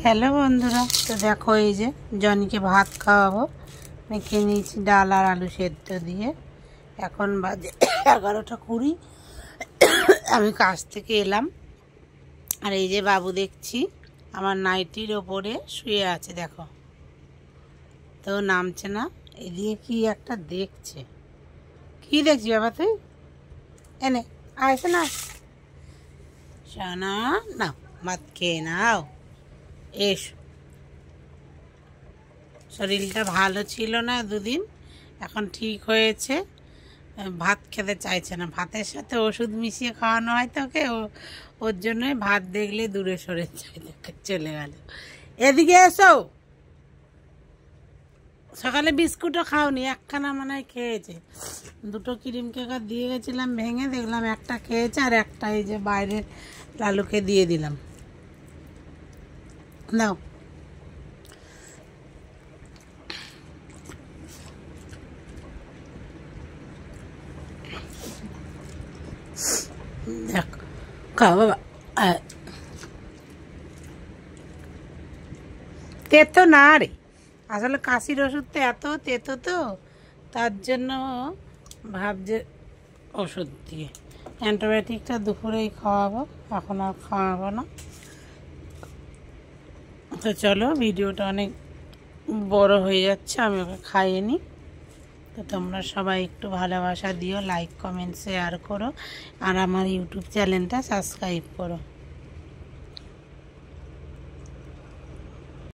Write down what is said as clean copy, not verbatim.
Hello বন্ধুরা, তো দেখো এই যে জনিকে ভাত খাওয়াবো। মেখে নিয়েছি ডাল আর আলু সেদ্ধ দিয়ে। এখন বাজে 11:20। আমি কাজ থেকে এলাম, আর এই যে বাবু দেখছি আমার নাইটির ওপরে শুয়ে আছে, দেখো তো নামছে না। এদিকে কি একটা দেখছে, কি দেখছি বাবা? তুই এনে আসে না, সোনা না, ভাত খেয়ে নাও, এসো। শরীরটা ভালো ছিল না দুদিন, এখন ঠিক হয়েছে। ভাত খেতে চাইছে না, ভাতের সাথে ওষুধ মিশিয়ে খাওয়ানো হয় তো ওকে, ওর জন্যই ভাত দেখলে দূরে সরে চলে গেল। এদিকে এসো। সকালে বিস্কুটও খাওনি, একখানা মনে হয় খেয়েছে। দুটো ক্রিম কেক দিয়ে গেছিলাম ভেঙে, দেখলাম একটা খেয়েছে আর একটা এই যে বাইরের লালুকে দিয়ে দিলাম। নাও, দেখ খাও বাবা। তেতো না রে, আসলে কাশির ওষুধ তো এত তেতো, তো তার জন্য ভাবছে ওষুধ দিয়ে। অ্যান্টিবায়োটিকটা দুপুরেই খাওয়াবো, এখন আর খাওয়াবো না। তো চলো, ভিডিওটা অনেক বড় হয়ে যাচ্ছে, আমি ওকে খাইয়ে নিই। তো তোমরা সবাই একটু ভালোবাসা দিও, লাইক কমেন্ট শেয়ার করো, আর আমার ইউটিউব চ্যানেলটা সাবস্ক্রাইব করো।